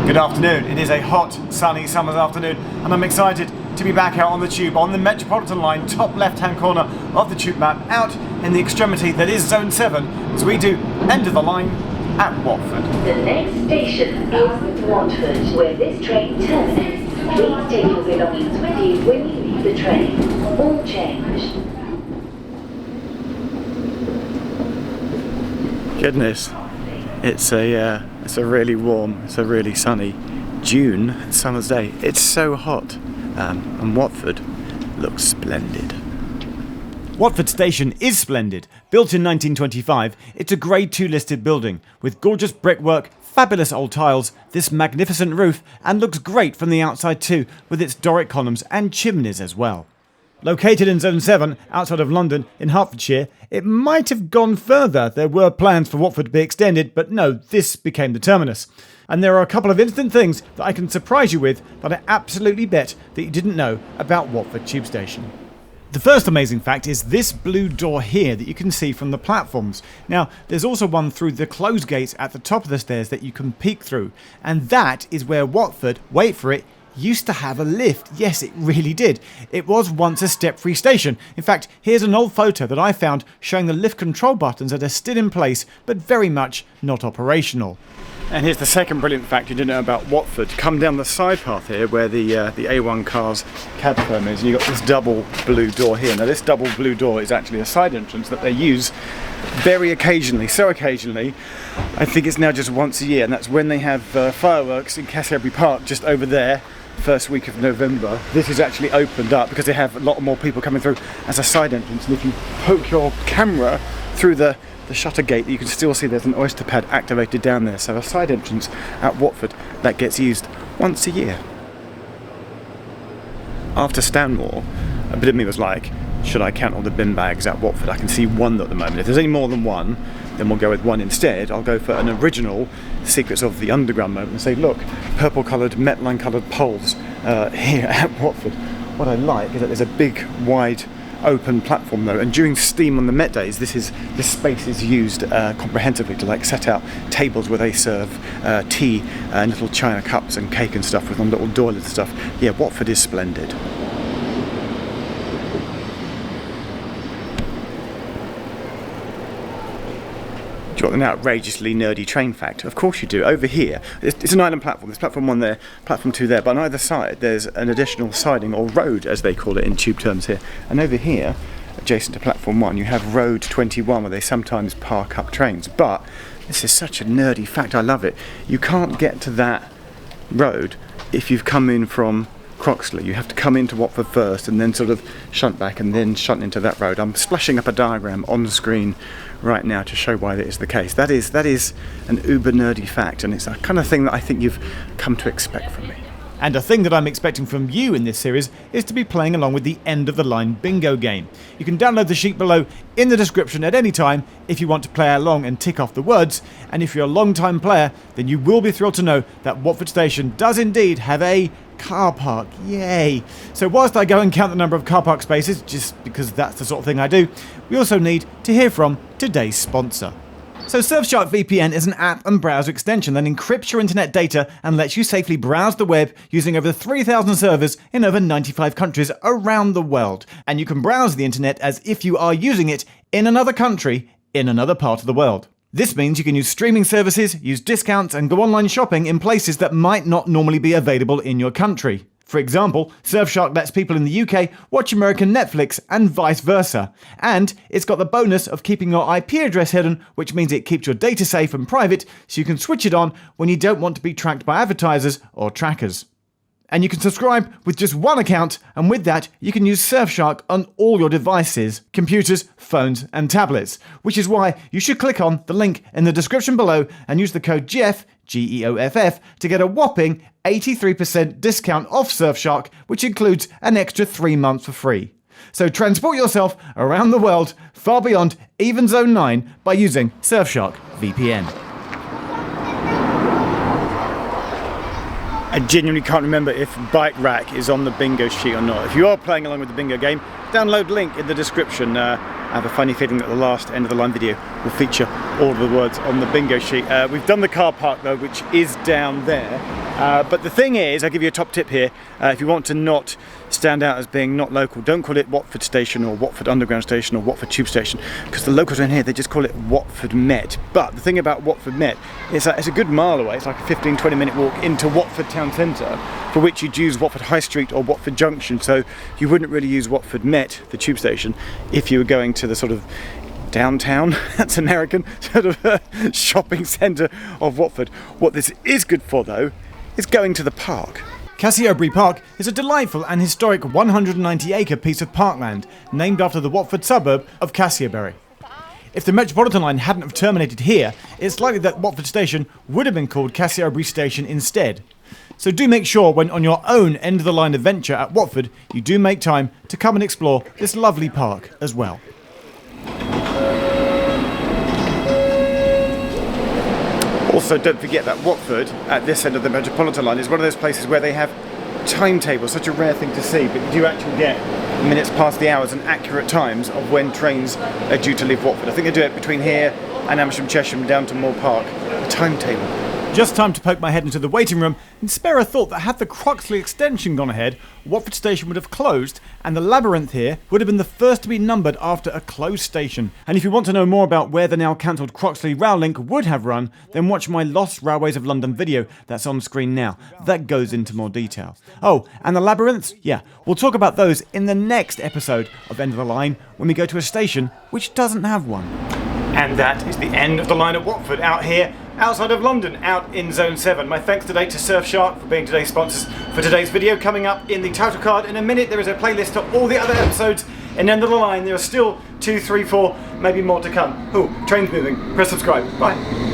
Good afternoon. It is a hot, sunny summer's afternoon and I'm excited to be back out on the tube on the Metropolitan line, top left-hand corner of the tube map, out in the extremity that is Zone 7 as we do end of the line at Watford. The next station is Watford, where this train terminates. Please take your belongings with you when you leave the train. All change. Goodness, it's a really warm, it's a really sunny June summer's day. It's so hot, and Watford looks splendid. Watford Station is splendid. Built in 1925, it's a Grade 2 listed building with gorgeous brickwork, fabulous old tiles, this magnificent roof, and looks great from the outside too, with its Doric columns and chimneys as well. Located in Zone 7, outside of London, in Hertfordshire, it might have gone further. There were plans for Watford to be extended, but no, this became the terminus. And there are a couple of instant things that I can surprise you with that I absolutely bet that you didn't know about Watford Tube Station. The first amazing fact is this blue door here that you can see from the platforms. Now, there's also one through the closed gates at the top of the stairs that you can peek through, and that is where Watford, wait for it, used to have a lift. Yes, it really did. It was once a step-free station. In fact, here's an old photo that I found showing the lift control buttons that are still in place, but very much not operational. And here's the second brilliant fact you didn't know about Watford. Come down the side path here where the A1 car's cab firm is, and you've got this double blue door here. Now this double blue door is actually a side entrance that they use very occasionally, so occasionally, I think it's now just once a year, and that's when they have fireworks in Cassiobury Park just over there, first week of November. This is actually opened up because they have a lot more people coming through as a side entrance, and if you poke your camera through the shutter gate, you can still see there's an oyster pad activated down there, so a side entrance at Watford that gets used once a year. After Stanmore, a bit of me was like, should I count all the bin bags at Watford? I can see one at the moment. If there's any more than one, then we'll go with one instead. I'll go for an original Secrets of the Underground moment and say, look, purple coloured, Metline coloured poles here at Watford. What I like is that there's a big, wide, open platform though, and during Steam on the Met days, this space is used comprehensively to like set out tables where they serve tea and little china cups and cake and stuff with on little doilies and stuff. Yeah, Watford is splendid. Do you want an outrageously nerdy train fact? Of course you do. Over here, it's an island platform. There's platform 1 there, platform 2 there, but on either side there's an additional siding, or road as they call it in tube terms here. And over here, adjacent to platform 1, you have road 21 where they sometimes park up trains. But this is such a nerdy fact, I love it. You can't get to that road if you've come in from Croxley. You have to come into Watford first and then sort of shunt back and then shunt into that road. I'm splashing up a diagram on the screen right now to show why that is the case. That is an uber nerdy fact, and it's a kind of thing that I think you've come to expect from me. And a thing that I'm expecting from you in this series is to be playing along with the end of the line bingo game. You can download the sheet below in the description at any time if you want to play along and tick off the words, and if you're a long time player then you will be thrilled to know that Watford Station does indeed have a car park. Yay! So whilst I go and count the number of car park spaces, just because that's the sort of thing I do, we also need to hear from today's sponsor. So Surfshark VPN is an app and browser extension that encrypts your internet data and lets you safely browse the web using over 3,000 servers in over 95 countries around the world. And you can browse the internet as if you are using it in another country, in another part of the world. This means you can use streaming services, use discounts, and go online shopping in places that might not normally be available in your country. For example, Surfshark lets people in the UK watch American Netflix and vice versa. And it's got the bonus of keeping your IP address hidden, which means it keeps your data safe and private, so you can switch it on when you don't want to be tracked by advertisers or trackers. And you can subscribe with just one account, and with that you can use Surfshark on all your devices, computers, phones and tablets, which is why you should click on the link in the description below and use the code Geoff, Geoff, to get a whopping 83% discount off Surfshark, which includes an extra 3 months for free. So transport yourself around the world, far beyond even Zone 9, by using Surfshark VPN. I genuinely can't remember if Bike Rack is on the bingo sheet or not. If you are playing along with the bingo game, download link in the description. I have a funny feeling that the last end of the line video will feature all of the words on the bingo sheet. We've done the car park though, which is down there. But the thing is, I'll give you a top tip here. If you want to not stand out as being not local, don't call it Watford Station or Watford Underground Station or Watford Tube Station, because the locals around here, they just call it Watford Met. But the thing about Watford Met is that it's a good mile away. It's like a 15-20 minute walk into Watford town centre, for which you'd use Watford High Street or Watford Junction. So you wouldn't really use Watford Met, the tube station, if you were going to the sort of downtown, that's American, sort of shopping centre of Watford. What this is good for though is going to the park. Castleberry Park is a delightful and historic 190-acre piece of parkland named after the Watford suburb of Castleberry. If the Metropolitan line hadn't have terminated here, it's likely that Watford Station would have been called Castleberry Station instead. So do make sure when on your own end-of-the-line adventure at Watford, you do make time to come and explore this lovely park as well. Also, don't forget that Watford, at this end of the Metropolitan line, is one of those places where they have timetables, such a rare thing to see, but you do actually get minutes past the hours and accurate times of when trains are due to leave Watford. I think they do it between here and Amersham, Chesham, down to Moor Park. A timetable. Just time to poke my head into the waiting room and spare a thought that had the Croxley extension gone ahead, Watford Station would have closed and the labyrinth here would have been the first to be numbered after a closed station. And if you want to know more about where the now cancelled Croxley rail link would have run, then watch my Lost Railways of London video that's on screen now. That goes into more detail. Oh, and the labyrinths? Yeah, we'll talk about those in the next episode of End of the Line when we go to a station which doesn't have one. And that is the end of the line at Watford, out here outside of London, out in Zone 7. My thanks today to Surfshark for being today's sponsors for today's video. Coming up in the title card in a minute, there is a playlist of all the other episodes and End of the Line. There are still 2, 3, 4, maybe more to come. Oh, train's moving. Press subscribe. Bye.